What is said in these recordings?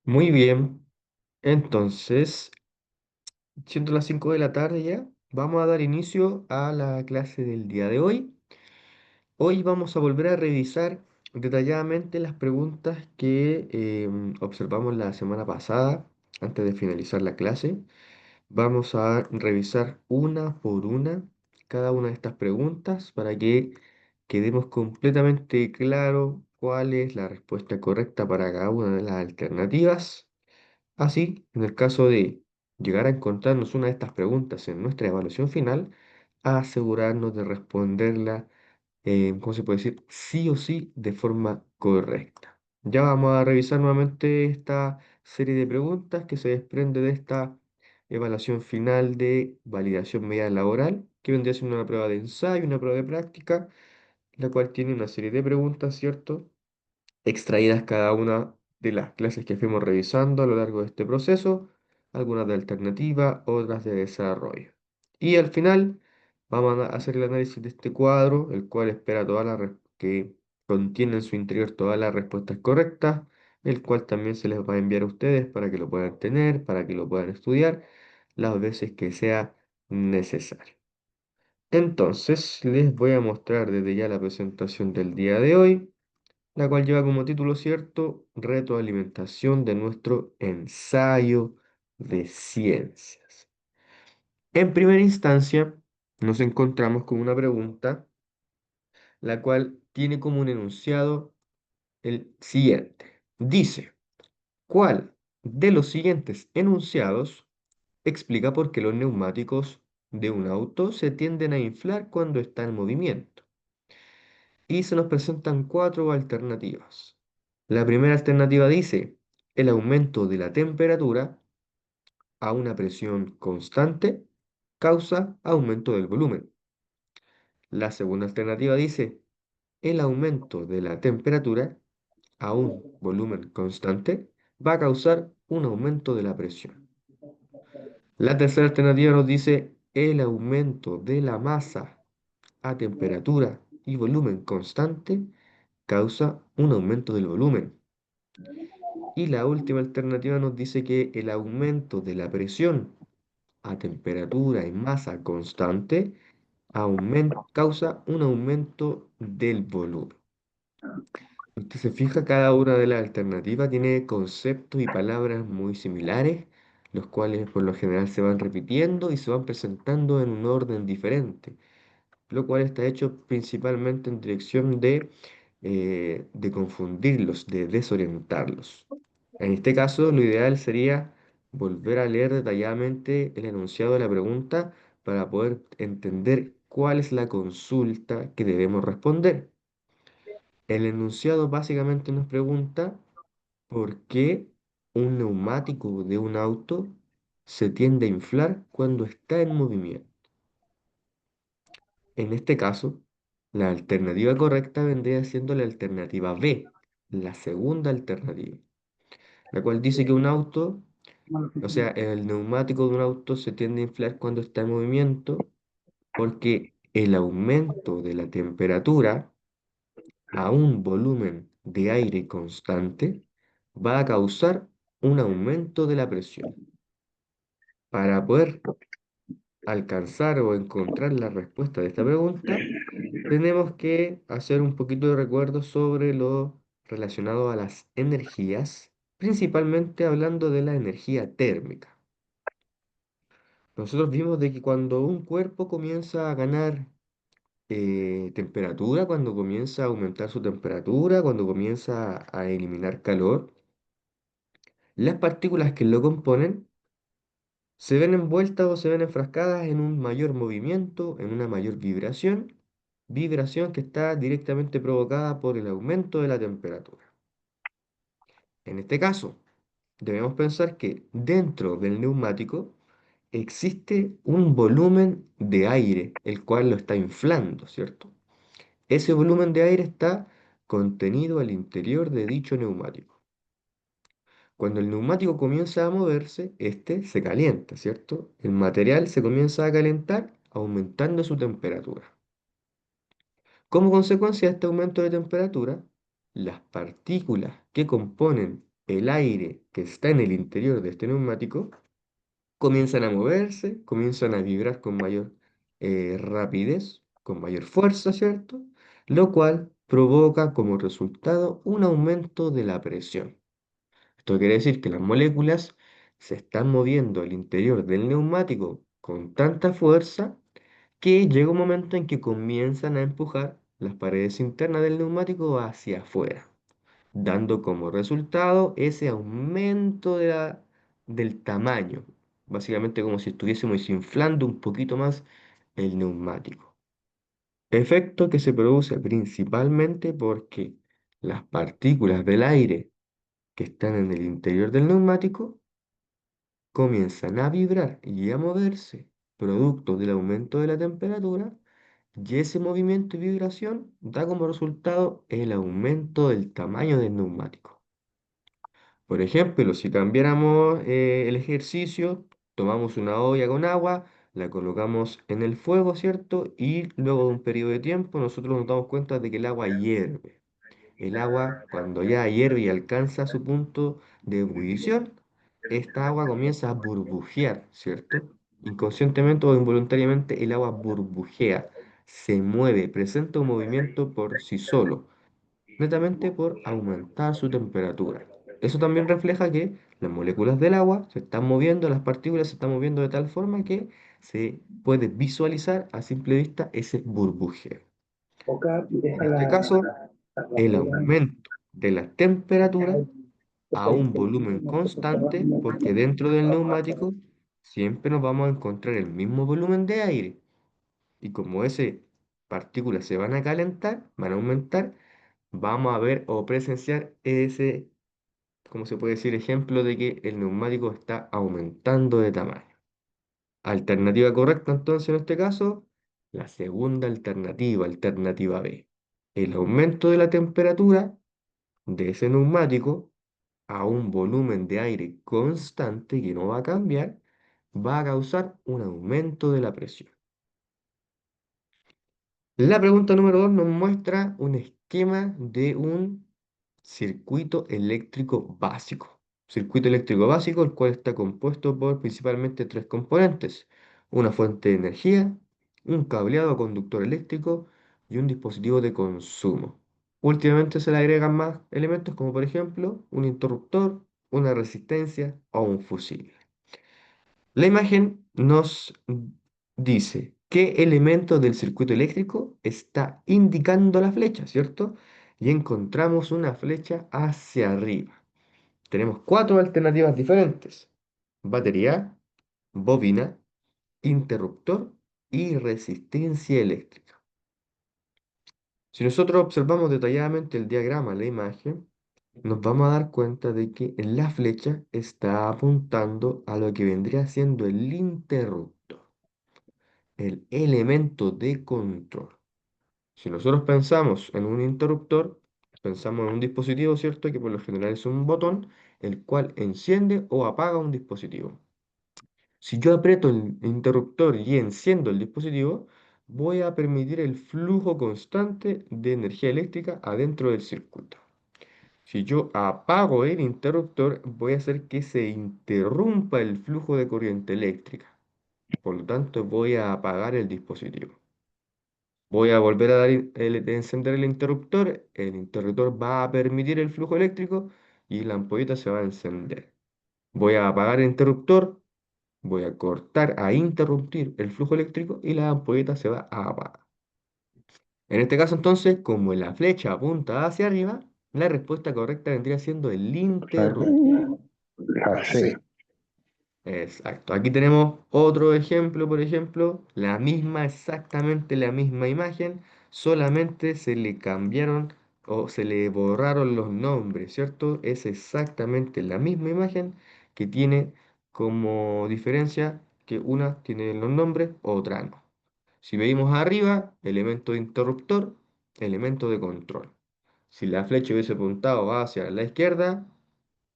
Muy bien, entonces, siendo las 5 de la tarde ya, vamos a dar inicio a la clase del día de hoy. Hoy vamos a volver a revisar detalladamente las preguntas que observamos la semana pasada, antes de finalizar la clase. Vamos a revisar una por una cada una de estas preguntas para que quedemos completamente claro cuál es la respuesta correcta para cada una de las alternativas. Así, en el caso de llegar a encontrarnos una de estas preguntas en nuestra evaluación final, asegurarnos de responderla, ¿cómo se puede decir? Sí o sí, de forma correcta. Ya vamos a revisar nuevamente esta serie de preguntas que se desprende de esta evaluación final de validación media laboral, que vendría siendo una prueba de ensayo, una prueba de práctica, la cual tiene una serie de preguntas, ¿cierto? Extraídas cada una de las clases que fuimos revisando a lo largo de este proceso, algunas de alternativa, otras de desarrollo. Y al final vamos a hacer el análisis de este cuadro, el cual espera que contiene en su interior todas las respuestas correctas, el cual también se les va a enviar a ustedes para que lo puedan tener, para que lo puedan estudiar las veces que sea necesario. Entonces, les voy a mostrar desde ya la presentación del día de hoy, la cual lleva como título, cierto, retroalimentación de nuestro ensayo de ciencias. En primera instancia, nos encontramos con una pregunta, la cual tiene como un enunciado el siguiente. Dice, ¿cuál de los siguientes enunciados explica por qué los neumáticos de un auto se tienden a inflar cuando está en movimiento? Y se nos presentan cuatro alternativas. La primera alternativa dice, el aumento de la temperatura a una presión constante causa aumento del volumen. La segunda alternativa dice, el aumento de la temperatura a un volumen constante va a causar un aumento de la presión. La tercera alternativa nos dice, el aumento de la masa a temperatura y volumen constante causa un aumento del volumen. Y la última alternativa nos dice que el aumento de la presión a temperatura y masa constante causa un aumento del volumen. Usted se fija, cada una de las alternativas tiene conceptos y palabras muy similares, los cuales por lo general se van repitiendo y se van presentando en un orden diferente, lo cual está hecho principalmente en dirección de confundirlos, de desorientarlos. En este caso, lo ideal sería volver a leer detalladamente el enunciado de la pregunta para poder entender cuál es la consulta que debemos responder. El enunciado básicamente nos pregunta por qué un neumático de un auto se tiende a inflar cuando está en movimiento. En este caso, la alternativa correcta vendría siendo la alternativa B, la segunda alternativa, la cual dice que un auto, o sea, el neumático de un auto se tiende a inflar cuando está en movimiento porque el aumento de la temperatura a un volumen de aire constante va a causar un aumento de la presión. Para poder alcanzar o encontrar la respuesta de esta pregunta, tenemos que hacer un poquito de recuerdo sobre lo relacionado a las energías, principalmente hablando de la energía térmica. Nosotros vimos de que cuando un cuerpo comienza a ganar temperatura, cuando comienza a aumentar su temperatura, cuando comienza a eliminar calor, las partículas que lo componen se ven envueltas o se ven enfrascadas en un mayor movimiento, en una mayor vibración, vibración que está directamente provocada por el aumento de la temperatura. En este caso, debemos pensar que dentro del neumático existe un volumen de aire, el cual lo está inflando, ¿cierto? Ese volumen de aire está contenido al interior de dicho neumático. Cuando el neumático comienza a moverse, este se calienta, ¿cierto? El material se comienza a calentar, aumentando su temperatura. Como consecuencia de este aumento de temperatura, las partículas que componen el aire que está en el interior de este neumático comienzan a moverse, comienzan a vibrar con mayor rapidez, con mayor fuerza, ¿cierto? Lo cual provoca como resultado un aumento de la presión. Esto quiere decir que las moléculas se están moviendo al interior del neumático con tanta fuerza que llega un momento en que comienzan a empujar las paredes internas del neumático hacia afuera, dando como resultado ese aumento del tamaño, básicamente como si estuviésemos inflando un poquito más el neumático. Efecto que se produce principalmente porque las partículas del aire que están en el interior del neumático comienzan a vibrar y a moverse, producto del aumento de la temperatura, y ese movimiento y vibración da como resultado el aumento del tamaño del neumático. Por ejemplo, si cambiáramos el ejercicio, tomamos una olla con agua, la colocamos en el fuego, ¿cierto? Y luego de un periodo de tiempo nosotros nos damos cuenta de que el agua hierve. El agua, cuando ya hierve y alcanza su punto de ebullición, esta agua comienza a burbujear, ¿cierto? Inconscientemente o involuntariamente el agua burbujea, se mueve, presenta un movimiento por sí solo, netamente por aumentar su temperatura. Eso también refleja que las moléculas del agua se están moviendo, las partículas se están moviendo de tal forma que se puede visualizar a simple vista ese burbujeo. Boca y En deja este caso, la el prueba. aumento de la temperatura a Después, un volumen constante, porque dentro del neumático siempre nos vamos a encontrar el mismo volumen de aire. Y como esas partículas se van a calentar, van a aumentar, vamos a ver o presenciar ese, como se puede decir, ejemplo de que el neumático está aumentando de tamaño. Alternativa correcta entonces en este caso, la segunda alternativa, alternativa B. El aumento de la temperatura de ese neumático a un volumen de aire constante que no va a cambiar, va a causar un aumento de la presión. La pregunta número 2 nos muestra un esquema de un circuito eléctrico básico. Circuito eléctrico básico, el cual está compuesto por principalmente tres componentes: una fuente de energía, un cableado o conductor eléctrico y un dispositivo de consumo. Últimamente se le agregan más elementos como por ejemplo un interruptor, una resistencia o un fusible. La imagen nos dice qué elemento del circuito eléctrico está indicando la flecha, ¿cierto? Y encontramos una flecha hacia arriba. Tenemos cuatro alternativas diferentes: batería, bobina, interruptor y resistencia eléctrica. Si nosotros observamos detalladamente el diagrama, la imagen, nos vamos a dar cuenta de que la flecha está apuntando a lo que vendría siendo el interruptor, el elemento de control. Si nosotros pensamos en un interruptor, pensamos en un dispositivo, ¿cierto? Que por lo general es un botón, el cual enciende o apaga un dispositivo. Si yo aprieto el interruptor y enciendo el dispositivo, voy a permitir el flujo constante de energía eléctrica adentro del circuito. Si yo apago el interruptor, voy a hacer que se interrumpa el flujo de corriente eléctrica. Por lo tanto, voy a apagar el dispositivo. Voy a volver a encender el interruptor va a permitir el flujo eléctrico y la ampolleta se va a encender. Voy a apagar el interruptor, voy a cortar, a interrumpir el flujo eléctrico y la ampolleta se va a apagar. En este caso entonces, como la flecha apunta hacia arriba, la respuesta correcta vendría siendo el interruptor. La C. Exacto. Aquí tenemos otro ejemplo, por ejemplo, la misma, exactamente la misma imagen, solamente se le cambiaron o se le borraron los nombres, ¿cierto? Es exactamente la misma imagen que tiene como diferencia que una tiene los nombres, otra no. Si veis arriba, elemento de interruptor, elemento de control. Si la flecha hubiese apuntado hacia la izquierda,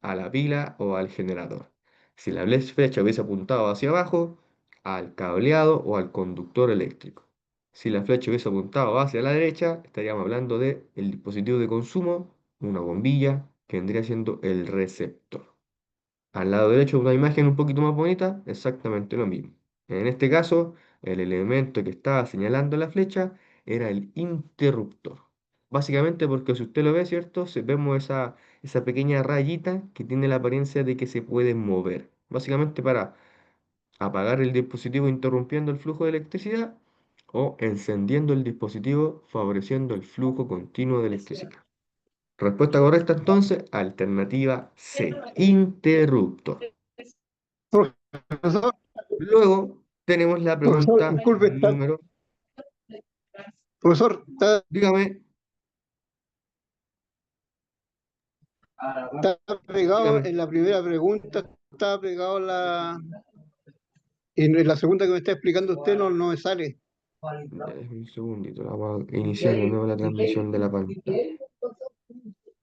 a la pila o al generador. Si la flecha hubiese apuntado hacia abajo, al cableado o al conductor eléctrico. Si la flecha hubiese apuntado hacia la derecha, estaríamos hablando de el dispositivo de consumo, una bombilla que vendría siendo el receptor. Al lado derecho, una imagen un poquito más bonita, exactamente lo mismo. En este caso, el elemento que estaba señalando la flecha era el interruptor. Básicamente porque si usted lo ve, ¿cierto? Vemos esa pequeña rayita que tiene la apariencia de que se puede mover. Básicamente para apagar el dispositivo interrumpiendo el flujo de electricidad o encendiendo el dispositivo favoreciendo el flujo continuo de electricidad. Respuesta correcta entonces, alternativa C, interruptor. Profesor, Luego tenemos la profesor, pregunta disculpe, número, profesor, dígame, está pegado dígame, en la primera pregunta, está pegado en la segunda que me está explicando usted no me sale. déjeme un segundito, vamos a iniciar de nuevo la transmisión de la pantalla.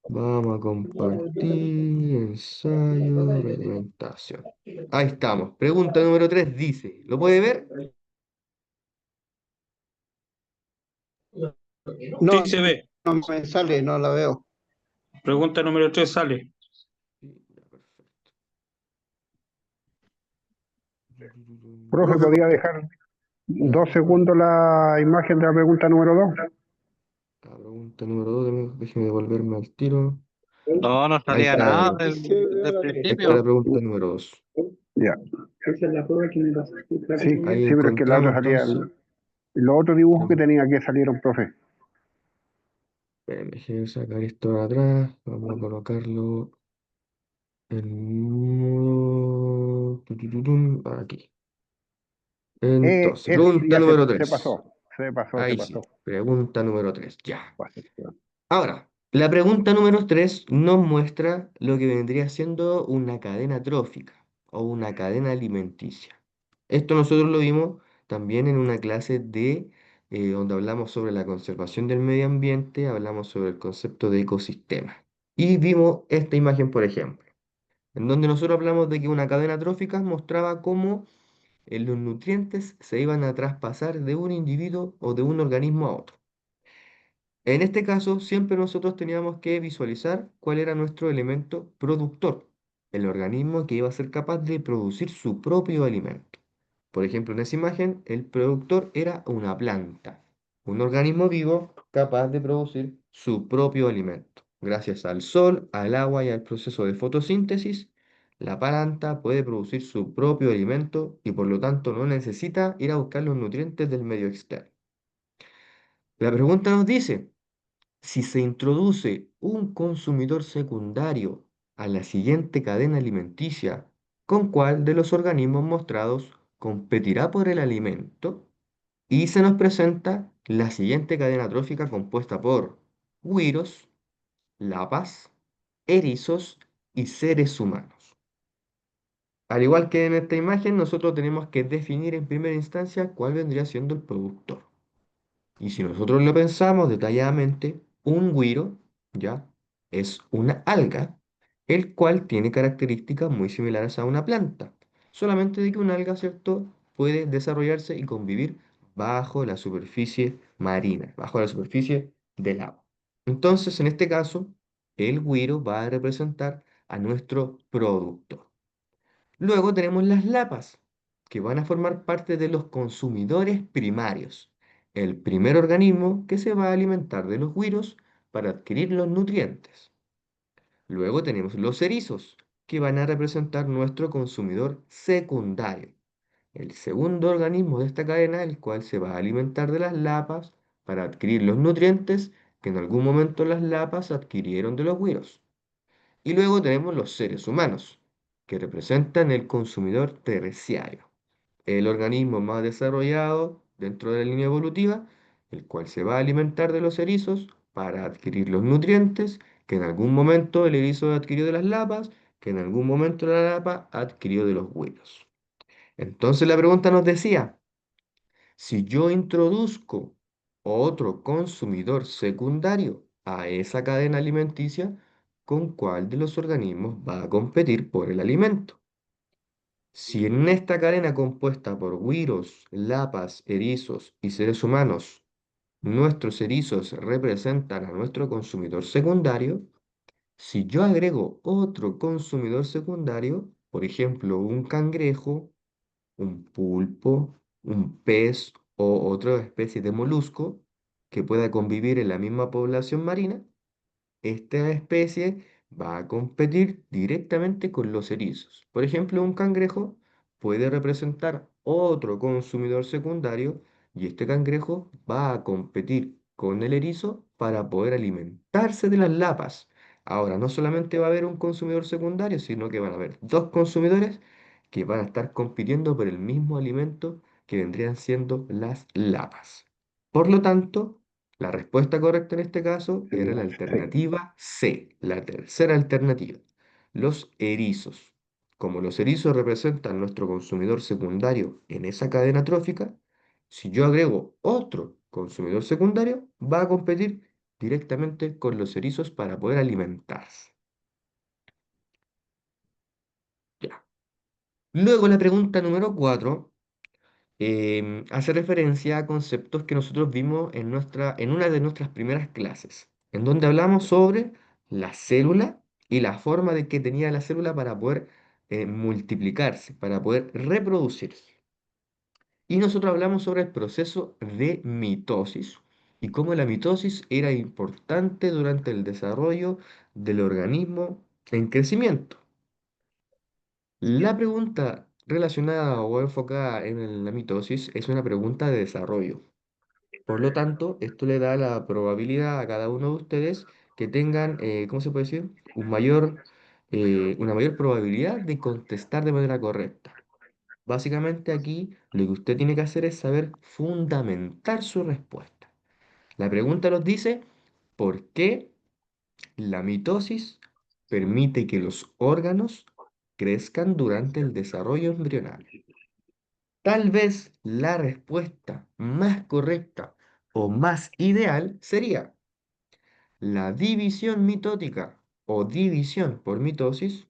Vamos a compartir, ensayo, reglamentación. Ahí estamos. Pregunta número 3 dice, ¿lo puede ver? Sí, No, se ve. no me sale, no la veo. Pregunta número 3 sale. Sí, ya, perfecto. Profe, ¿podría dejar 2 segundos la imagen de la pregunta número 2? La pregunta número 2, déjeme devolverme al tiro. No, no Ahí salía está, nada Sí, del veo la ahí está principio. la pregunta número 2. Ya. Esa es la prueba que me pasaste. Sí, Ahí sí, pero es que la encontramos otra salía, entonces, los otros dibujos que tenemos, tenía que salieron, profe. déjeme sacar esto de atrás, vamos a colocarlo en modo aquí. Entonces, pregunta Ya se, número se 3. pasó, se pasó, se Ahí sí, pasó. pregunta número 3. Ya. Pasó. Ahora, la pregunta número 3 nos muestra lo que vendría siendo una cadena trófica o una cadena alimenticia. Esto nosotros lo vimos también en una clase de donde hablamos sobre la conservación del medio ambiente, hablamos sobre el concepto de ecosistema. Y vimos esta imagen, por ejemplo, en donde nosotros hablamos de que una cadena trófica mostraba cómo los nutrientes se iban a traspasar de un individuo o de un organismo a otro. En este caso, siempre nosotros teníamos que visualizar cuál era nuestro elemento productor, el organismo que iba a ser capaz de producir su propio alimento. Por ejemplo, en esa imagen, el productor era una planta, un organismo vivo capaz de producir su propio alimento. Gracias al sol, al agua y al proceso de fotosíntesis, la planta puede producir su propio alimento y por lo tanto no necesita ir a buscar los nutrientes del medio externo. La pregunta nos dice, si se introduce un consumidor secundario a la siguiente cadena alimenticia, ¿con cuál de los organismos mostrados competirá por el alimento? Y se nos presenta la siguiente cadena trófica compuesta por güiros, lapas, erizos y seres humanos. Al igual que en esta imagen, nosotros tenemos que definir en primera instancia cuál vendría siendo el productor. Y si nosotros lo pensamos detalladamente, un güiro, ¿ya? Es una alga, el cual tiene características muy similares a una planta. Solamente de que una alga, ¿cierto?, puede desarrollarse y convivir bajo la superficie marina, bajo la superficie del agua. Entonces, en este caso, el güiro va a representar a nuestro productor. Luego tenemos las lapas, que van a formar parte de los consumidores primarios, el primer organismo que se va a alimentar de los güiros para adquirir los nutrientes. Luego tenemos los erizos, que van a representar nuestro consumidor secundario, el segundo organismo de esta cadena, el cual se va a alimentar de las lapas para adquirir los nutrientes que en algún momento las lapas adquirieron de los güiros. Y luego tenemos los seres humanos, que representan el consumidor terciario, el organismo más desarrollado dentro de la línea evolutiva, el cual se va a alimentar de los erizos para adquirir los nutrientes que en algún momento el erizo adquirió de las lapas, que en algún momento la lapa adquirió de los huevos. Entonces la pregunta nos decía, si yo introduzco otro consumidor secundario a esa cadena alimenticia, ¿con cuál de los organismos va a competir por el alimento? Si en esta cadena compuesta por güiros, lapas, erizos y seres humanos, nuestros erizos representan a nuestro consumidor secundario, Si yo agrego otro consumidor secundario, por ejemplo, un cangrejo, un pulpo, un pez o otra especie de molusco que pueda convivir en la misma población marina, esta especie va a competir directamente con los erizos. Por ejemplo, un cangrejo puede representar otro consumidor secundario y este cangrejo va a competir con el erizo para poder alimentarse de las lapas. Ahora, no solamente va a haber un consumidor secundario, sino que van a haber dos consumidores que van a estar compitiendo por el mismo alimento que vendrían siendo las lapas. Por lo tanto, la respuesta correcta en este caso era la Sí. alternativa C, la tercera alternativa. Los erizos. Como los erizos representan nuestro consumidor secundario en esa cadena trófica, si yo agrego otro consumidor secundario, va a competir directamente con los erizos para poder alimentarse. Ya. Luego la pregunta número 4 hace referencia a conceptos que nosotros vimos en una de nuestras primeras clases, en donde hablamos sobre la célula y la forma de que tenía la célula para poder multiplicarse, para poder reproducirse. Y nosotros hablamos sobre el proceso de mitosis y cómo la mitosis era importante durante el desarrollo del organismo en crecimiento. La pregunta relacionada o enfocada en la mitosis es una pregunta de desarrollo. Por lo tanto, esto le da la probabilidad a cada uno de ustedes que tengan, ¿cómo se puede decir? Una mayor probabilidad de contestar de manera correcta. Básicamente aquí lo que usted tiene que hacer es saber fundamentar su respuesta. La pregunta nos dice, ¿por qué la mitosis permite que los órganos crezcan durante el desarrollo embrional? Tal vez la respuesta más correcta o más ideal sería la división mitótica o división por mitosis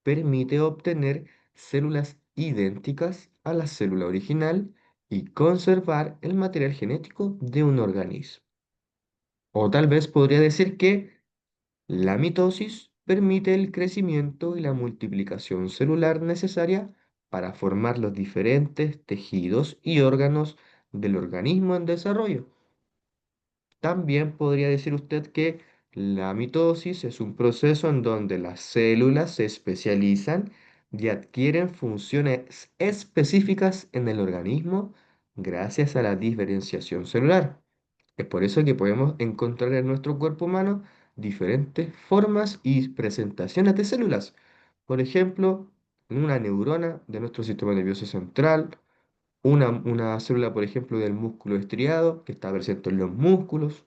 permite obtener células idénticas a la célula original y conservar el material genético de un organismo. O tal vez podría decir que la mitosis permite el crecimiento y la multiplicación celular necesaria para formar los diferentes tejidos y órganos del organismo en desarrollo. También podría decir usted que la mitosis es un proceso en donde las células se especializan y adquieren funciones específicas en el organismo gracias a la diferenciación celular. Es por eso que podemos encontrar en nuestro cuerpo humano diferentes formas y presentaciones de células. Por ejemplo, una neurona de nuestro sistema nervioso central, una célula, por ejemplo, del músculo estriado que está presente en los músculos,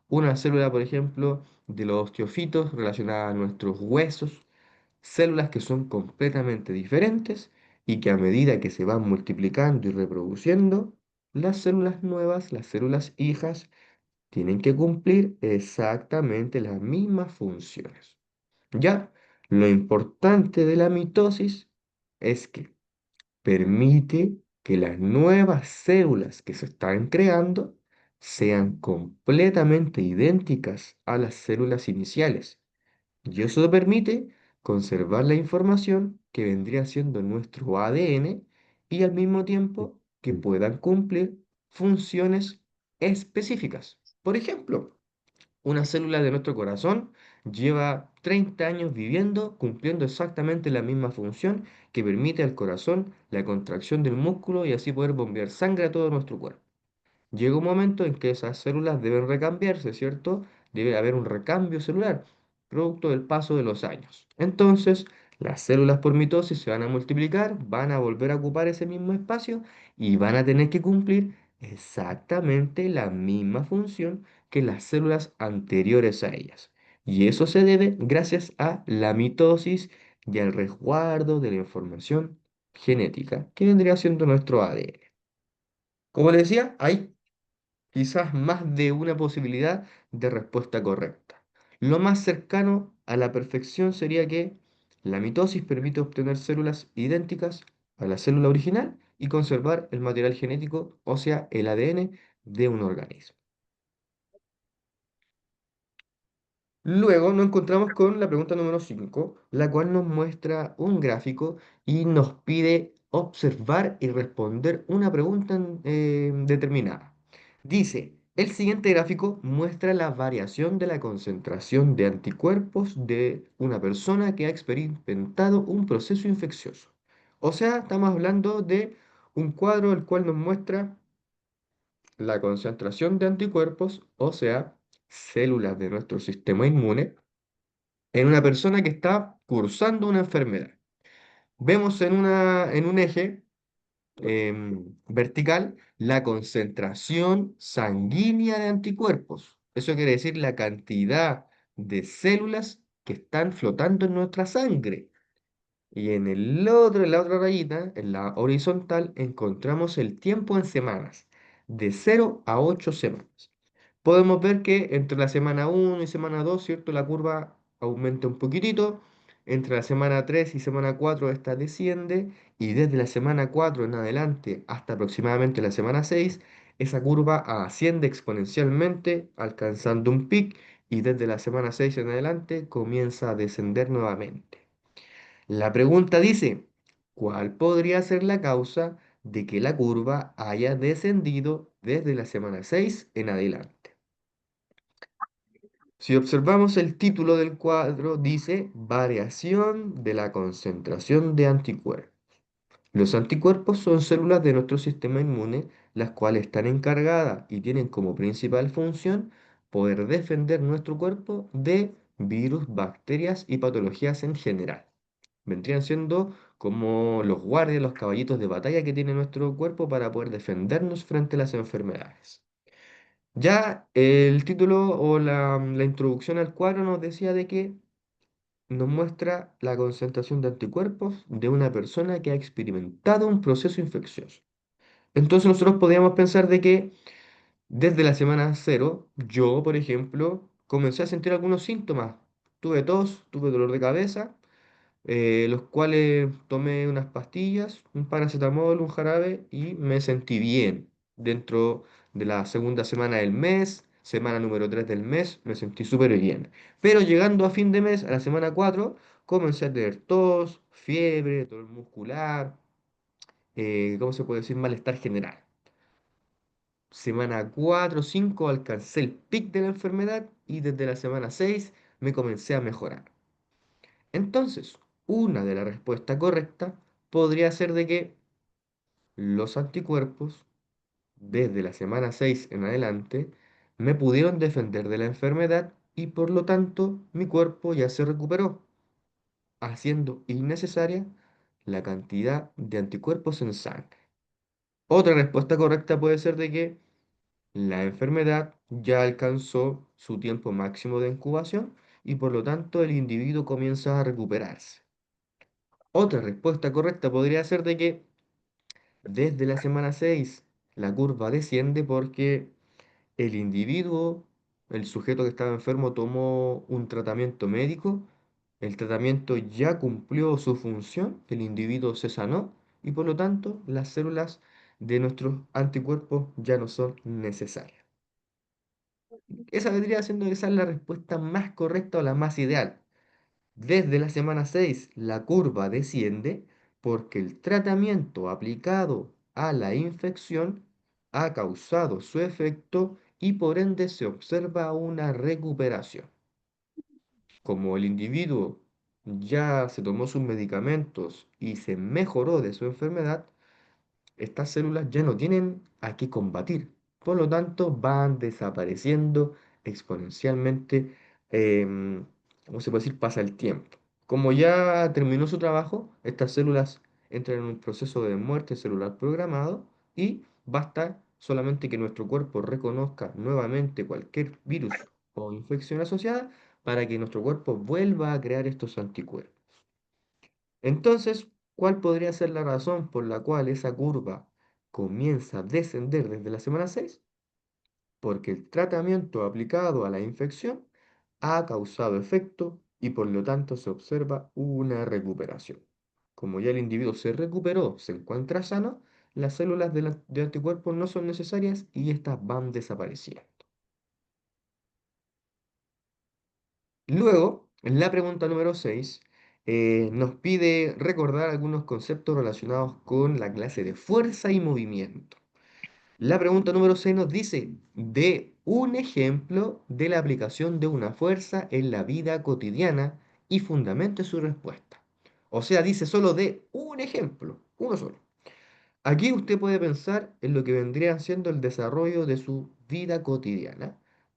una célula, por ejemplo, de los osteofitos relacionada a nuestros huesos, células que son completamente diferentes y que a medida que se van multiplicando y reproduciendo, las células nuevas, las células hijas, tienen que cumplir exactamente las mismas funciones. Ya, lo importante de la mitosis es que permite que las nuevas células que se están creando sean completamente idénticas a las células iniciales. Y eso permite conservar la información que vendría siendo nuestro ADN y al mismo tiempo que puedan cumplir funciones específicas. Por ejemplo, una célula de nuestro corazón lleva 30 años viviendo, cumpliendo exactamente la misma función que permite al corazón la contracción del músculo y así poder bombear sangre a todo nuestro cuerpo. Llega un momento en que esas células deben recambiarse, ¿cierto? Debe haber un recambio celular, producto del paso de los años. Entonces, las células por mitosis se van a multiplicar, van a volver a ocupar ese mismo espacio y van a tener que cumplir exactamente la misma función que las células anteriores a ellas. Y eso se debe gracias a la mitosis y al resguardo de la información genética, que vendría siendo nuestro ADN. Como le decía, hay quizás más de una posibilidad de respuesta correcta. Lo más cercano a la perfección sería que la mitosis permite obtener células idénticas a la célula original y conservar el material genético, o sea, el ADN de un organismo. Luego nos encontramos con la pregunta número 5, la cual nos muestra un gráfico y nos pide observar y responder una pregunta determinada. Dice, el siguiente gráfico muestra la variación de la concentración de anticuerpos de una persona que ha experimentado un proceso infeccioso. O sea, estamos hablando de un cuadro el cual nos muestra la concentración de anticuerpos, o sea, células de nuestro sistema inmune en una persona que está cursando una enfermedad. Vemos en un eje vertical la concentración sanguínea de anticuerpos. Eso quiere decir la cantidad de células que están flotando en nuestra sangre. Y en la otra rayita, en la horizontal, encontramos el tiempo en semanas, de 0 a 8 semanas. Podemos ver que entre la semana 1 y semana 2, ¿cierto? La curva aumenta un poquitito. Entre la semana 3 y semana 4 esta desciende. Y desde la semana 4 en adelante hasta aproximadamente la semana 6, esa curva asciende exponencialmente, alcanzando un pic. Y desde la semana 6 en adelante comienza a descender nuevamente. La pregunta dice, ¿cuál podría ser la causa de que la curva haya descendido desde la semana 6 en adelante? Si observamos el título del cuadro, dice variación de la concentración de anticuerpos. Los anticuerpos son células de nuestro sistema inmune, las cuales están encargadas y tienen como principal función poder defender nuestro cuerpo de virus, bacterias y patologías en general. Vendrían siendo como los guardias, los caballitos de batalla que tiene nuestro cuerpo para poder defendernos frente a las enfermedades. Ya el título o la introducción al cuadro nos decía de que nos muestra la concentración de anticuerpos de una persona que ha experimentado un proceso infeccioso. Entonces nosotros podríamos pensar de que desde la semana 0, yo, por ejemplo, comencé a sentir algunos síntomas. Tuve tos, tuve dolor de cabeza, los cuales tomé unas pastillas, un paracetamol, un jarabe y me sentí bien. Dentro de la segunda semana del mes, semana número 3 del mes, me sentí súper bien. Pero llegando a fin de mes, a la semana 4 comencé a tener tos, fiebre, dolor muscular, ¿cómo se puede decir? Malestar general. Semana 4 5 alcancé el pic de la enfermedad y desde la semana 6 me comencé a mejorar. Entonces, una de las respuestas correctas podría ser de que los anticuerpos, desde la semana 6 en adelante, me pudieron defender de la enfermedad y por lo tanto mi cuerpo ya se recuperó, haciendo innecesaria la cantidad de anticuerpos en sangre. Otra respuesta correcta puede ser de que la enfermedad ya alcanzó su tiempo máximo de incubación y por lo tanto el individuo comienza a recuperarse. Otra respuesta correcta podría ser de que desde la semana 6 la curva desciende porque el individuo, el sujeto que estaba enfermo, tomó un tratamiento médico, el tratamiento ya cumplió su función, el individuo se sanó y por lo tanto las células de nuestros anticuerpos ya no son necesarias. Esa vendría siendo esa es la respuesta más correcta o la más ideal. Desde la semana 6 la curva desciende porque el tratamiento aplicado a la infección ha causado su efecto y por ende se observa una recuperación. Como el individuo ya se tomó sus medicamentos y se mejoró de su enfermedad, estas células ya no tienen a qué combatir. Por lo tanto, van desapareciendo exponencialmente. ¿Cómo se puede decir? Pasa el tiempo. Como ya terminó su trabajo, estas células entran en un proceso de muerte celular programado y basta solamente que nuestro cuerpo reconozca nuevamente cualquier virus o infección asociada para que nuestro cuerpo vuelva a crear estos anticuerpos. Entonces, ¿cuál podría ser la razón por la cual esa curva comienza a descender desde la semana 6? Porque el tratamiento aplicado a la infección ha causado efecto y por lo tanto se observa una recuperación. Como ya el individuo se recuperó, se encuentra sano, las células de anticuerpos no son necesarias y estas van desapareciendo. Luego, en la pregunta número 6, nos pide recordar algunos conceptos relacionados con la clase de fuerza y movimiento. La pregunta número 6 nos dice, de un ejemplo de la aplicación de una fuerza en la vida cotidiana y fundamente su respuesta. O sea, dice solo de un ejemplo, uno solo. Aquí usted puede pensar en lo que vendría siendo el desarrollo de su vida cotidiana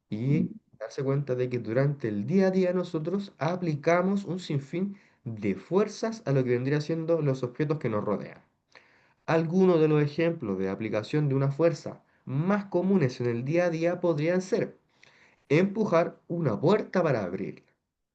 y darse cuenta de que durante el día a día nosotros aplicamos un sinfín de fuerzas a lo que vendría siendo los objetos que nos rodean. Algunos de los ejemplos de aplicación de una fuerza más comunes en el día a día podrían ser empujar una puerta para abrirla,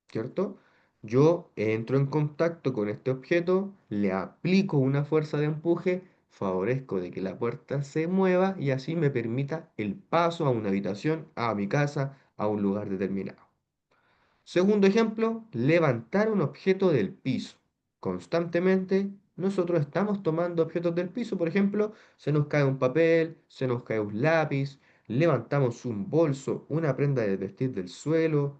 ¿cierto? Yo entro en contacto con este objeto, le aplico una fuerza de empuje, favorezco de que la puerta se mueva y así me permita el paso a una habitación, a mi casa, a un lugar determinado. Segundo ejemplo, levantar un objeto del piso. Constantemente nosotros estamos tomando objetos del piso, por ejemplo, se nos cae un papel, se nos cae un lápiz, levantamos un bolso, una prenda de vestir del suelo.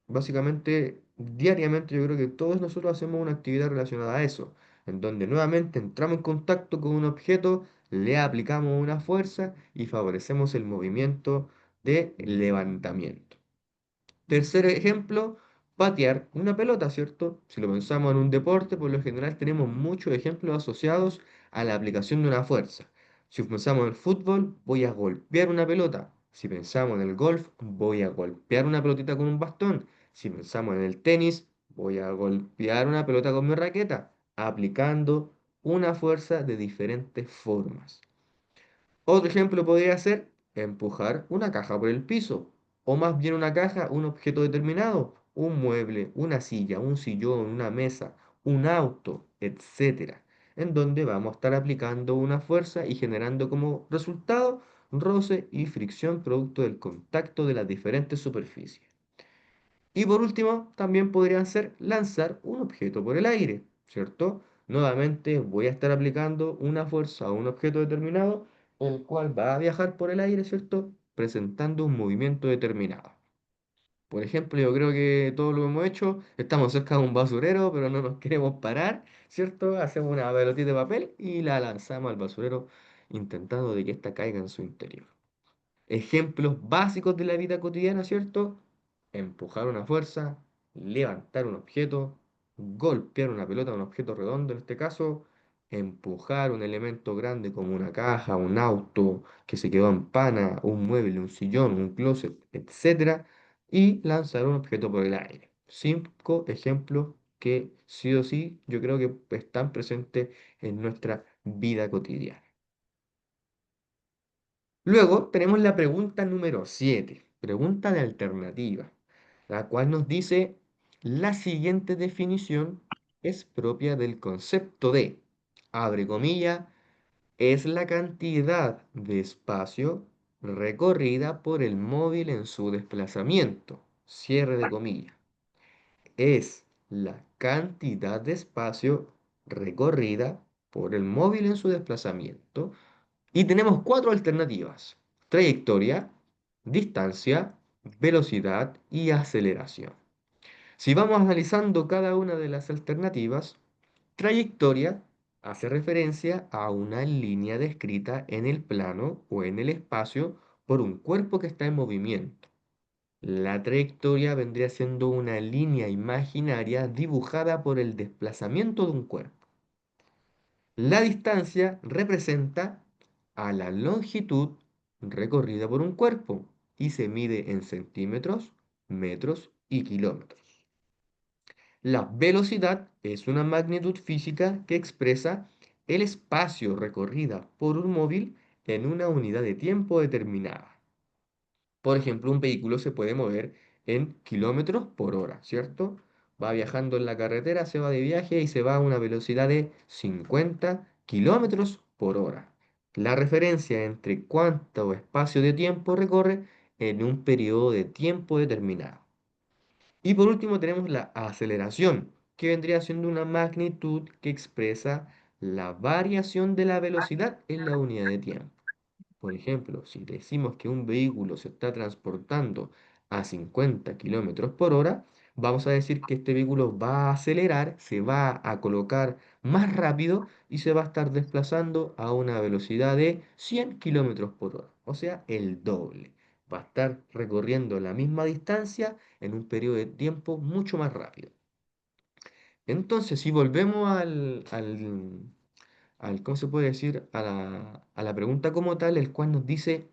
Básicamente, diariamente yo creo que todos nosotros hacemos una actividad relacionada a eso, en donde nuevamente entramos en contacto con un objeto, le aplicamos una fuerza y favorecemos el movimiento de levantamiento. Tercer ejemplo, patear una pelota, ¿cierto? Si lo pensamos en un deporte, por lo general tenemos muchos ejemplos asociados a la aplicación de una fuerza. Si pensamos en el fútbol, voy a golpear una pelota. Si pensamos en el golf, voy a golpear una pelotita con un bastón. Si pensamos en el tenis, voy a golpear una pelota con mi raqueta, aplicando una fuerza de diferentes formas. Otro ejemplo podría ser empujar una caja por el piso, o más bien una caja, un objeto determinado, un mueble, una silla, un sillón, una mesa, un auto, etcétera, en donde vamos a estar aplicando una fuerza y generando como resultado roce y fricción producto del contacto de las diferentes superficies. Y por último, también podrían ser lanzar un objeto por el aire, ¿cierto? Nuevamente voy a estar aplicando una fuerza a un objeto determinado, el cual va a viajar por el aire, ¿cierto? Presentando un movimiento determinado. Por ejemplo, yo creo que todo lo hemos hecho, estamos cerca de un basurero, pero no nos queremos parar, ¿cierto? Hacemos una pelotita de papel y la lanzamos al basurero, intentando de que ésta caiga en su interior. Ejemplos básicos de la vida cotidiana, ¿cierto? Empujar una fuerza, levantar un objeto, golpear una pelota, un objeto redondo en este caso, empujar un elemento grande como una caja, un auto que se quedó en pana, un mueble, un sillón, un closet, etcétera, y lanzar un objeto por el aire. Cinco ejemplos que sí o sí yo creo que están presentes en nuestra vida cotidiana. Luego tenemos la pregunta número 7, pregunta de alternativa, la cual nos dice, la siguiente definición es propia del concepto de, abre comilla, es la cantidad de espacio recorrida por el móvil en su desplazamiento, cierre de comilla. Es la cantidad de espacio recorrida por el móvil en su desplazamiento y tenemos cuatro alternativas: trayectoria, distancia, velocidad y aceleración. Si vamos analizando cada una de las alternativas, trayectoria hace referencia a una línea descrita en el plano o en el espacio por un cuerpo que está en movimiento. La trayectoria vendría siendo una línea imaginaria dibujada por el desplazamiento de un cuerpo. La distancia representa a la longitud recorrida por un cuerpo y se mide en centímetros, metros y kilómetros. La velocidad es una magnitud física que expresa el espacio recorrida por un móvil en una unidad de tiempo determinada. Por ejemplo, un vehículo se puede mover en kilómetros por hora, ¿cierto? Va viajando en la carretera, se va de viaje y se va a una velocidad de 50 kilómetros por hora. La referencia entre cuánto espacio de tiempo recorre en un periodo de tiempo determinado. Y por último tenemos la aceleración, que vendría siendo una magnitud que expresa la variación de la velocidad en la unidad de tiempo. Por ejemplo, si decimos que un vehículo se está transportando a 50 kilómetros por hora, vamos a decir que este vehículo va a acelerar, se va a colocar más rápido y se va a estar desplazando a una velocidad de 100 kilómetros por hora, o sea, el doble. Va a estar recorriendo la misma distancia en un periodo de tiempo mucho más rápido. Entonces, si volvemos ¿cómo se puede decir? A la pregunta como tal, el cual nos dice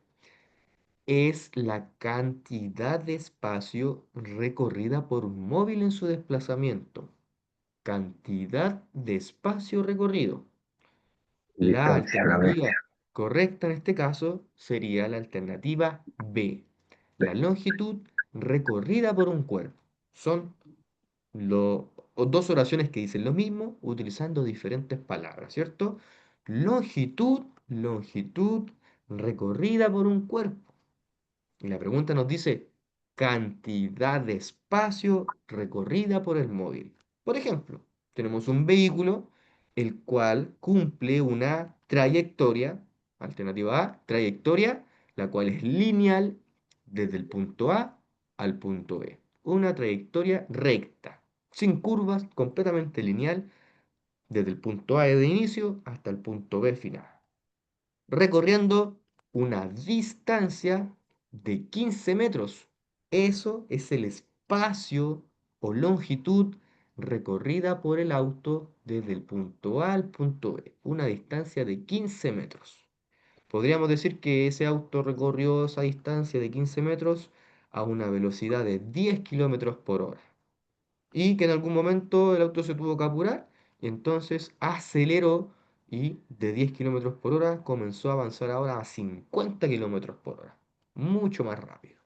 es la cantidad de espacio recorrida por un móvil en su desplazamiento. Cantidad de espacio recorrido. La Distancia a la vez. alternativa correcta en este caso sería la alternativa B. La longitud recorrida por un cuerpo. Son dos oraciones que dicen lo mismo utilizando diferentes palabras, ¿cierto? Longitud, longitud recorrida por un cuerpo. Y la pregunta nos dice cantidad de espacio recorrida por el móvil. Por ejemplo, tenemos un vehículo el cual cumple una trayectoria, alternativa A, trayectoria, la cual es lineal desde el punto A al punto B. Una trayectoria recta, sin curvas, completamente lineal, desde el punto A de inicio hasta el punto B final recorriendo una distancia de 15 metros. Eso es el espacio o longitud recorrida por el auto desde el punto A al punto B, una distancia de 15 metros. Podríamos decir que ese auto recorrió esa distancia de 15 metros a una velocidad de 10 kilómetros por hora y que en algún momento el auto se tuvo que apurar y entonces aceleró y de 10 kilómetros por hora comenzó a avanzar ahora a 50 kilómetros por hora, mucho más rápido.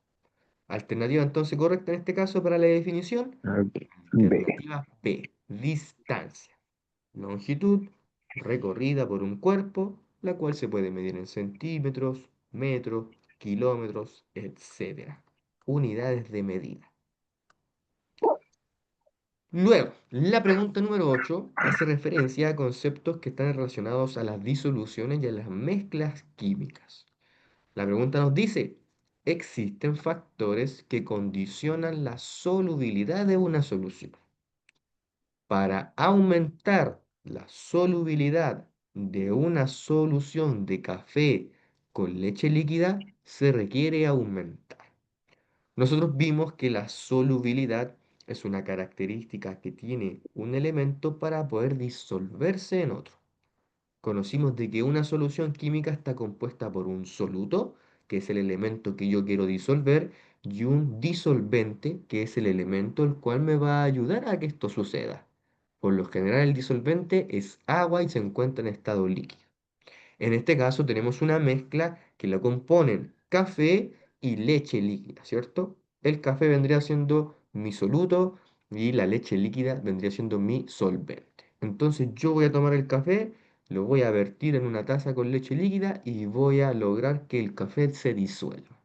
Alternativa entonces correcta en este caso para la definición, B. alternativa B, distancia, longitud recorrida por un cuerpo, la cual se puede medir en centímetros, metros, kilómetros, etcétera. Unidades de medida. Luego, la pregunta número 8 hace referencia a conceptos que están relacionados a las disoluciones y a las mezclas químicas. La pregunta nos dice, ¿existen factores que condicionan la solubilidad de una solución? Para aumentar la solubilidad de una solución de café con leche líquida, se requiere aumentar. Nosotros vimos que la solubilidad es una característica que tiene un elemento para poder disolverse en otro. Conocimos de que una solución química está compuesta por un soluto, que es el elemento que yo quiero disolver, y un disolvente, que es el elemento el cual me va a ayudar a que esto suceda. Por lo general el disolvente es agua y se encuentra en estado líquido. En este caso tenemos una mezcla que la componen café y leche líquida, ¿cierto? El café vendría siendo mi soluto y la leche líquida vendría siendo mi solvente. Entonces yo voy a tomar el café, lo voy a vertir en una taza con leche líquida y voy a lograr que el café se disuelva.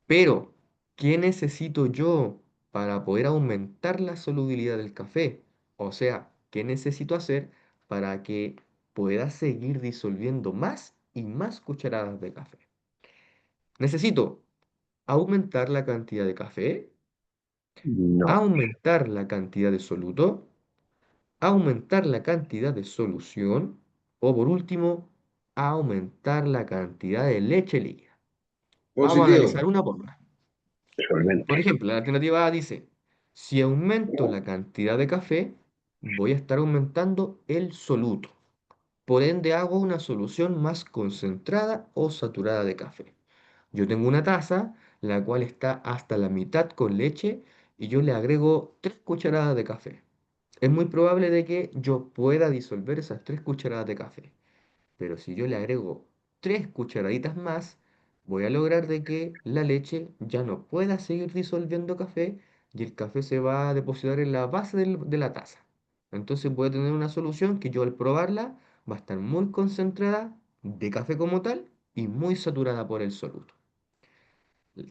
Pero, ¿qué necesito yo para poder aumentar la solubilidad del café? O sea, ¿qué necesito hacer para que pueda seguir disolviendo más y más cucharadas de café? Necesito aumentar la cantidad de café, No. aumentar la cantidad de soluto, aumentar la cantidad de solución o por último, aumentar la cantidad de leche líquida. Vamos a Positivo. analizar una por una. Solvente. Por ejemplo, la alternativa A dice, si aumento la cantidad de café, voy a estar aumentando el soluto. Por ende, hago una solución más concentrada o saturada de café. Yo tengo una taza, la cual está hasta la mitad con leche, y yo le agrego 3 cucharadas de café. Es muy probable de que yo pueda disolver esas 3 cucharadas de café. Pero si yo le agrego 3 cucharaditas más, voy a lograr de que la leche ya no pueda seguir disolviendo café y el café se va a depositar en la base de la taza. Entonces voy a tener una solución que yo al probarla va a estar muy concentrada de café como tal y muy saturada por el soluto.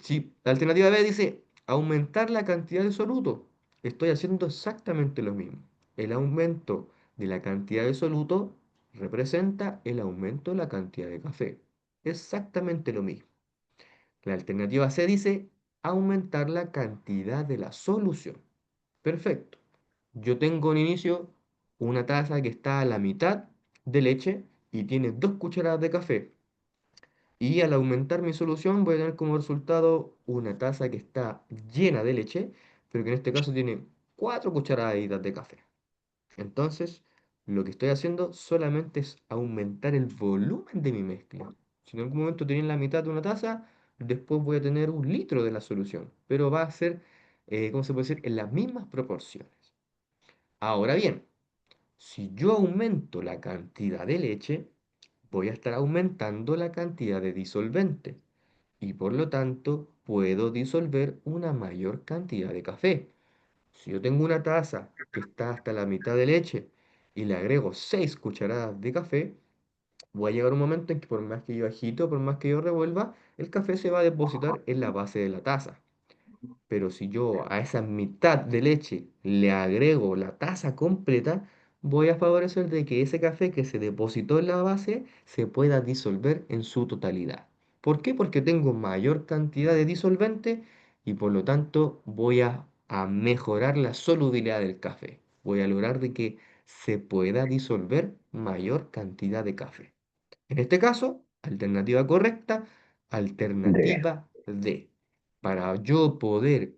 Si la alternativa B dice aumentar la cantidad de soluto, estoy haciendo exactamente lo mismo. El aumento de la cantidad de soluto representa el aumento de la cantidad de café. Exactamente lo mismo. La alternativa C dice aumentar la cantidad de la solución. Perfecto. Yo tengo en inicio una taza que está a la mitad de leche y tiene 2 cucharadas de café. Y al aumentar mi solución voy a tener como resultado una taza que está llena de leche, pero que en este caso tiene 4 cucharaditas de café. Entonces, lo que estoy haciendo solamente es aumentar el volumen de mi mezcla. Si en algún momento tenía la mitad de una taza, después voy a tener 1 litro de la solución, pero va a ser, ¿cómo se puede decir?, en las mismas proporciones. Ahora bien, si yo aumento la cantidad de leche, voy a estar aumentando la cantidad de disolvente y por lo tanto puedo disolver una mayor cantidad de café. Si yo tengo una taza que está hasta la mitad de leche y le agrego 6 cucharadas de café, voy a llegar un momento en que por más que yo agito, por más que yo revuelva, el café se va a depositar en la base de la taza. Pero si yo a esa mitad de leche le agrego la taza completa, voy a favorecer de que ese café que se depositó en la base se pueda disolver en su totalidad. ¿Por qué? Porque tengo mayor cantidad de disolvente y por lo tanto voy a mejorar la solubilidad del café. Voy a lograr de que se pueda disolver mayor cantidad de café. En este caso, alternativa correcta, D. alternativa D. Para yo poder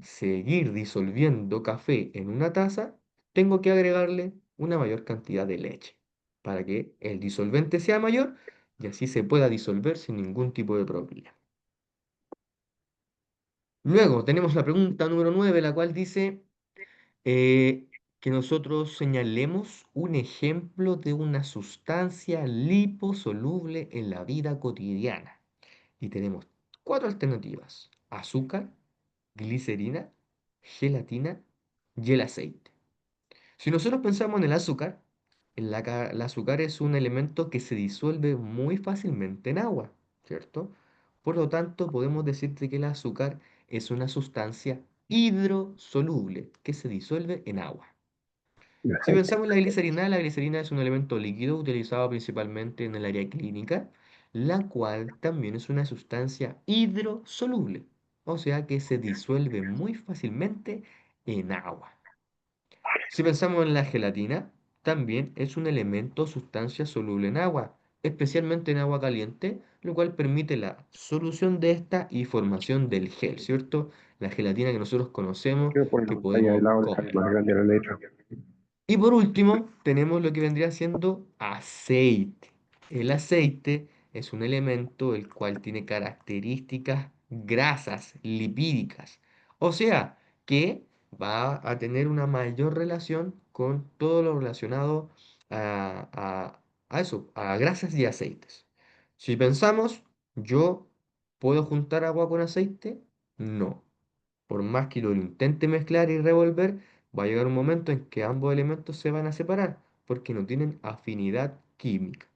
seguir disolviendo café en una taza, tengo que agregarle una mayor cantidad de leche para que el disolvente sea mayor y así se pueda disolver sin ningún tipo de problema. Luego tenemos la pregunta número 9, la cual dice eh, que nosotros señalemos un ejemplo de una sustancia liposoluble en la vida cotidiana. Y tenemos 4 alternativas: azúcar, glicerina, gelatina y el aceite. Si nosotros pensamos en el azúcar, el azúcar es un elemento que se disuelve muy fácilmente en agua, ¿cierto? Por lo tanto, podemos decirte que el azúcar es una sustancia hidrosoluble que se disuelve en agua. Si Aceite. pensamos en la glicerina es un elemento líquido utilizado principalmente en el área clínica, la cual también es una sustancia hidrosoluble, o sea que se disuelve muy fácilmente en agua. Si pensamos en la gelatina, también es un elemento o sustancia soluble en agua, especialmente en agua caliente, lo cual permite la solución de esta y formación del gel, ¿cierto? La gelatina que nosotros conocemos, Quiero poner que la pantalla de podemos lado, dejar comer. más grande la letra. Y por último, tenemos lo que vendría siendo aceite. El aceite es un elemento el cual tiene características grasas, lipídicas. O sea, que va a tener una mayor relación con todo lo relacionado a eso, a grasas y aceites. Si pensamos, ¿yo puedo juntar agua con aceite? No. Por más que lo intente mezclar y revolver, va a llegar un momento en que ambos elementos se van a separar porque no tienen afinidad química.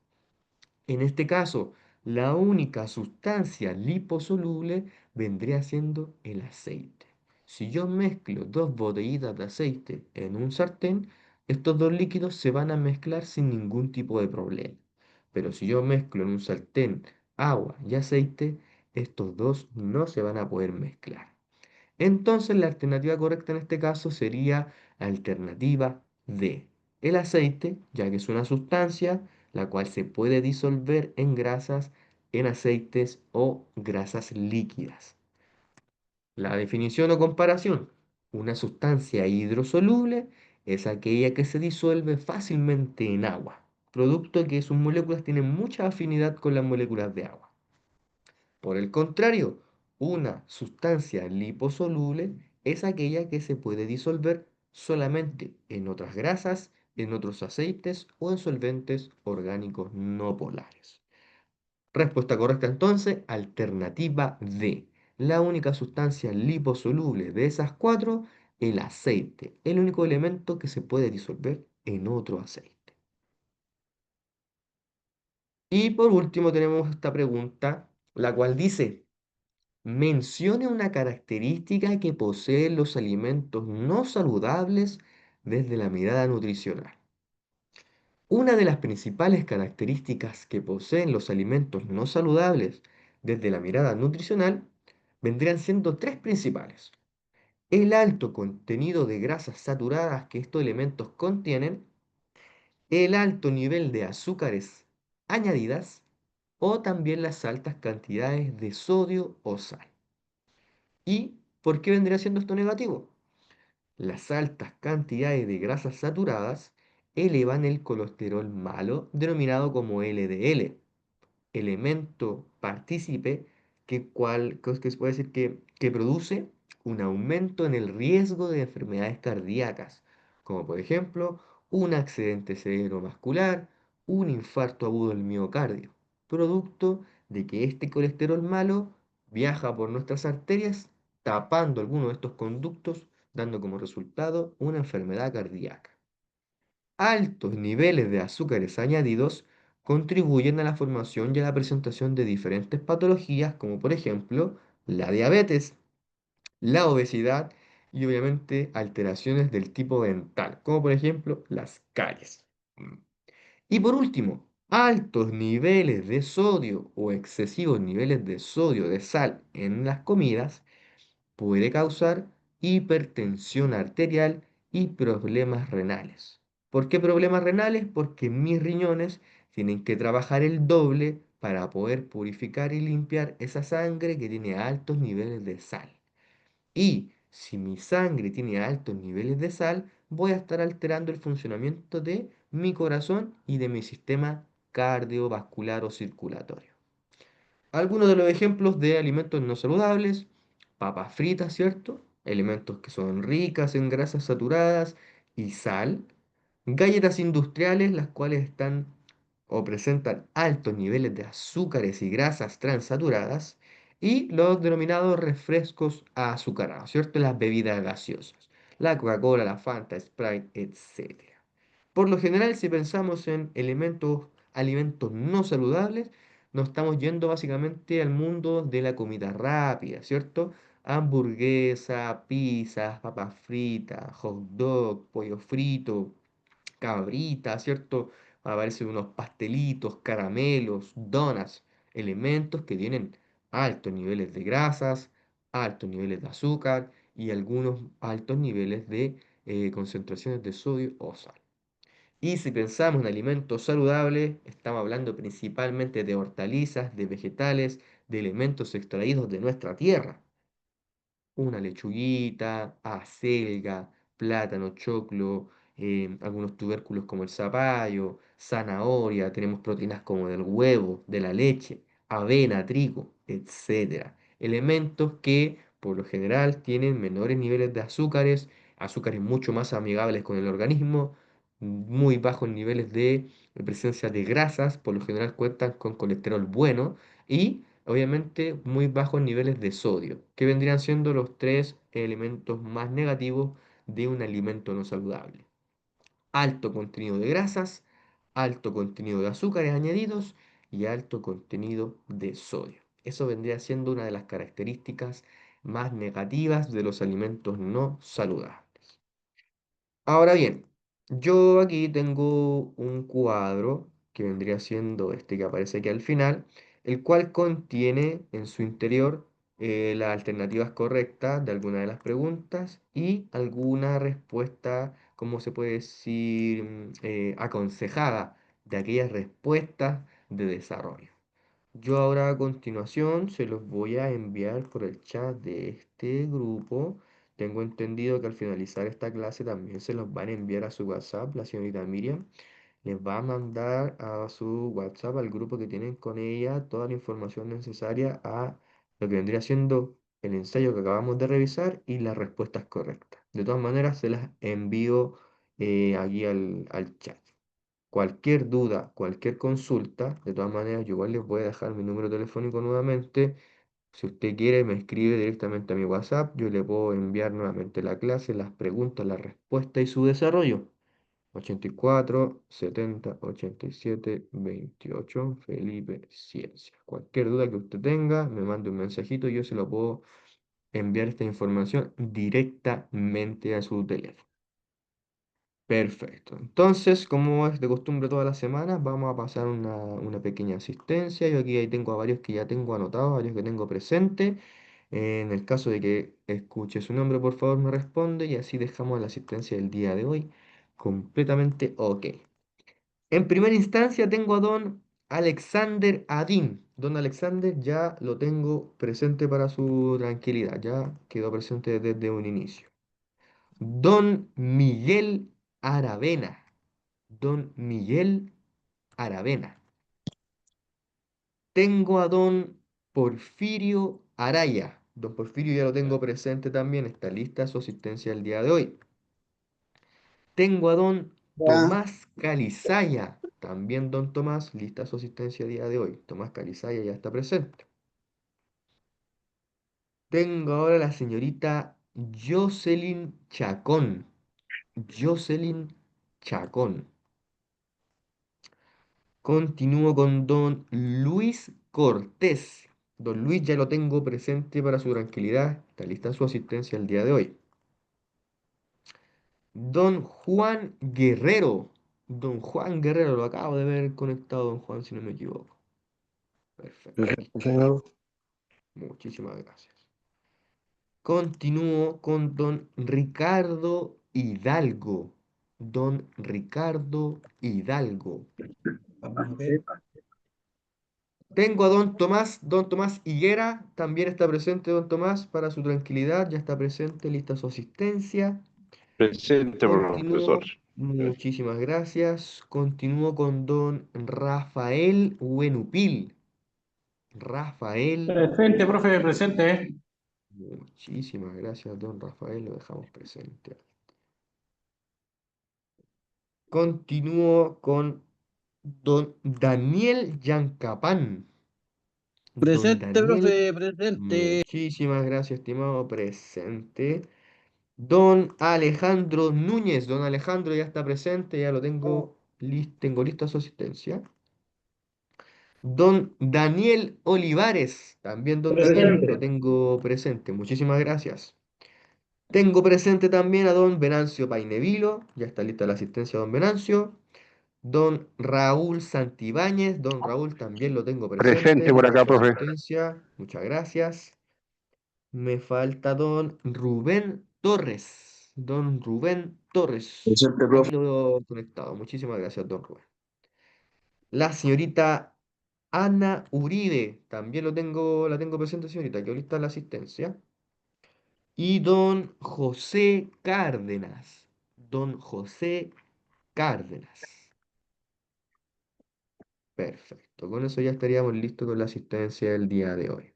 En este caso, la única sustancia liposoluble vendría siendo el aceite. Si yo mezclo 2 botellitas de aceite en un sartén, estos dos líquidos se van a mezclar sin ningún tipo de problema. Pero si yo mezclo en un sartén agua y aceite, estos dos no se van a poder mezclar. Entonces la alternativa correcta en este caso sería alternativa D, el aceite, ya que es una sustancia la cual se puede disolver en grasas, en aceites o grasas líquidas. La definición o comparación: una sustancia hidrosoluble es aquella que se disuelve fácilmente en agua, producto que sus moléculas tienen mucha afinidad con las moléculas de agua. Por el contrario, una sustancia liposoluble es aquella que se puede disolver solamente en otras grasas, en otros aceites o en solventes orgánicos no polares. Respuesta correcta entonces, alternativa D. La única sustancia liposoluble de esas cuatro, el aceite, el único elemento que se puede disolver en otro aceite. Y por último tenemos esta pregunta, la cual dice: mencione una característica que poseen los alimentos no saludables desde la mirada nutricional. Una de las principales características que poseen los alimentos no saludables desde la mirada nutricional vendrían siendo tres principales. El alto contenido de grasas saturadas que estos elementos contienen, el alto nivel de azúcares añadidas o también las altas cantidades de sodio o sal. ¿Y por qué vendría siendo esto negativo? Las altas cantidades de grasas saturadas elevan el colesterol malo denominado como LDL, elemento partícipe que se puede decir que produce un aumento en el riesgo de enfermedades cardíacas, como por ejemplo un accidente cerebrovascular, un infarto agudo del miocardio, producto de que este colesterol malo viaja por nuestras arterias tapando algunos de estos conductos, dando como resultado una enfermedad cardíaca. Altos niveles de azúcares añadidos contribuyen a la formación y a la presentación de diferentes patologías, como por ejemplo la diabetes, la obesidad y obviamente alteraciones del tipo dental, como por ejemplo las caries. Y por último, altos niveles de sodio o excesivos niveles de sodio de sal en las comidas puede causar hipertensión arterial y problemas renales. ¿Por qué problemas renales? Porque mis riñones tienen que trabajar el doble para poder purificar y limpiar esa sangre que tiene altos niveles de sal. Y si mi sangre tiene altos niveles de sal, voy a estar alterando el funcionamiento de mi corazón y de mi sistema cardiovascular o circulatorio. Algunos de los ejemplos de alimentos no saludables: papas fritas, ¿cierto? Alimentos que son ricas en grasas saturadas y sal. Galletas industriales, las cuales están o presentan altos niveles de azúcares y grasas transaturadas. Y los denominados refrescos azucarados, ¿cierto? Las bebidas gaseosas. La Coca-Cola, la Fanta, Sprite, etcétera. Por lo general, si pensamos en alimentos no saludables, nos estamos yendo básicamente al mundo de la comida rápida, ¿cierto? Hamburguesa, pizzas, papas fritas, hot dog, pollo frito, cabrita, ¿cierto? Aparecen unos pastelitos, caramelos, donas, elementos que tienen altos niveles de grasas, altos niveles de azúcar y algunos altos niveles de concentraciones de sodio o sal. Y si pensamos en alimentos saludables, estamos hablando principalmente de hortalizas, de vegetales, de elementos extraídos de nuestra tierra: una lechuguita, acelga, plátano, choclo, algunos tubérculos como el zapallo, zanahoria, tenemos proteínas como del huevo, de la leche, avena, trigo, etcétera. Elementos que por lo general tienen menores niveles de azúcares, azúcares mucho más amigables con el organismo, muy bajos niveles de presencia de grasas, por lo general cuentan con colesterol bueno y obviamente muy bajos niveles de sodio, que vendrían siendo los tres elementos más negativos de un alimento no saludable: alto contenido de grasas, alto contenido de azúcares añadidos y alto contenido de sodio. Eso vendría siendo una de las características más negativas de los alimentos no saludables. Ahora bien, yo aquí tengo un cuadro que vendría siendo este que aparece aquí al final, el cual contiene en su interior las alternativas correctas de alguna de las preguntas y alguna respuesta, ¿cómo se puede decir? Aconsejada de aquellas respuestas de desarrollo. Yo ahora a continuación se los voy a enviar por el chat de este grupo. Tengo entendido que al finalizar esta clase también se los van a enviar a su WhatsApp. La señorita Miriam les va a mandar a su WhatsApp, al grupo que tienen con ella, toda la información necesaria a lo que vendría siendo el ensayo que acabamos de revisar y las respuestas correctas. De todas maneras, se las envío aquí al chat. Cualquier duda, cualquier consulta, de todas maneras, yo igual les voy a dejar mi número telefónico nuevamente. Si usted quiere, me escribe directamente a mi WhatsApp. Yo le puedo enviar nuevamente la clase, las preguntas, la respuesta y su desarrollo. 84 70 87 28 Felipe Ciencia. Cualquier duda que usted tenga, me mande un mensajito y yo se lo puedo enviar esta información directamente a su teléfono. Perfecto. Entonces, como es de costumbre todas las semanas, vamos a pasar una pequeña asistencia. Yo aquí ahí tengo a varios que ya tengo anotados, varios que tengo presentes. En el caso de que escuche su nombre, por favor me responde y así dejamos la asistencia del día de hoy completamente ok. En primera instancia tengo a don Alexander Adín. Don Alexander ya lo tengo presente para su tranquilidad, ya quedó presente desde un inicio. Don Miguel Aravena. Don Miguel Aravena. Tengo a don Porfirio Araya. Don Porfirio ya lo tengo presente también, está lista su asistencia el día de hoy. Tengo a don Ya. Tomás Calizaya. También don Tomás, lista su asistencia el día de hoy. Tomás Calizaya ya está presente. Tengo ahora a la señorita Jocelyn Chacón. Jocelyn Chacón. Continúo con don Luis Cortés. Don Luis ya lo tengo presente para su tranquilidad. Está lista su asistencia el día de hoy. Don Juan Guerrero. Don Juan Guerrero, lo acabo de ver conectado, don Juan, si no me equivoco. Perfecto. Presente, señor. Muchísimas gracias. Continúo con don Ricardo Hidalgo. Don Ricardo Hidalgo. Vamos a ver. Tengo a don Tomás Higuera, también está presente don Tomás para su tranquilidad, ya está presente, lista su asistencia. Presente, profesor. Continúo, muchísimas gracias. Continúo con don Rafael Huenupil. Rafael, Presente, profe, presente. muchísimas gracias, don Rafael, lo dejamos presente. Continúo con don Daniel Yancapán. Don Presente, Daniel, profe, presente. muchísimas gracias, estimado presente. Don Alejandro Núñez, don Alejandro ya está presente, ya lo tengo, tengo lista su asistencia. Don Daniel Olivares, también don Daniel, lo Presente. tengo presente, muchísimas gracias. Tengo presente también a don Venancio Painevilo, ya está lista la asistencia de don Venancio. Don Raúl Santibáñez, don Raúl también lo tengo presente, Presente por lista acá, su profe. asistencia, muchas gracias. Me falta don Rubén Torres. Don Rubén Torres. Presente, Aquí profe. lo veo conectado. Muchísimas gracias, don Rubén. La señorita Ana Uribe. También la tengo presente, señorita. Que lista la asistencia. Y don José Cárdenas. Don José Cárdenas. Perfecto. Con eso ya estaríamos listos con la asistencia del día de hoy.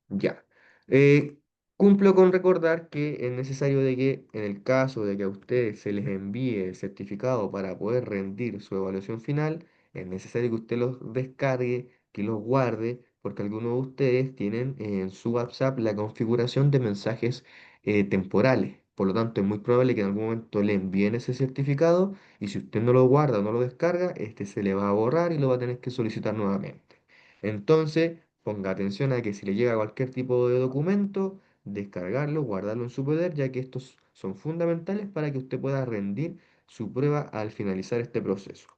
Ya. Eh, Cumplo con recordar que es necesario de que en el caso de que a ustedes se les envíe el certificado para poder rendir su evaluación final, es necesario que usted los descargue, que los guarde, porque algunos de ustedes tienen en su WhatsApp la configuración de mensajes temporales. Por lo tanto, es muy probable que en algún momento le envíen ese certificado y si usted no lo guarda o no lo descarga, este se le va a borrar y lo va a tener que solicitar nuevamente. Entonces, ponga atención a que si le llega cualquier tipo de documento, descargarlo, guardarlo en su poder, ya que estos son fundamentales para que usted pueda rendir su prueba al finalizar este proceso.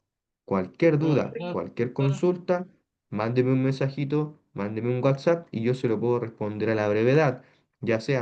Cualquier duda, cualquier consulta, mándeme un mensajito, mándeme un WhatsApp y yo se lo puedo responder a la brevedad, ya sea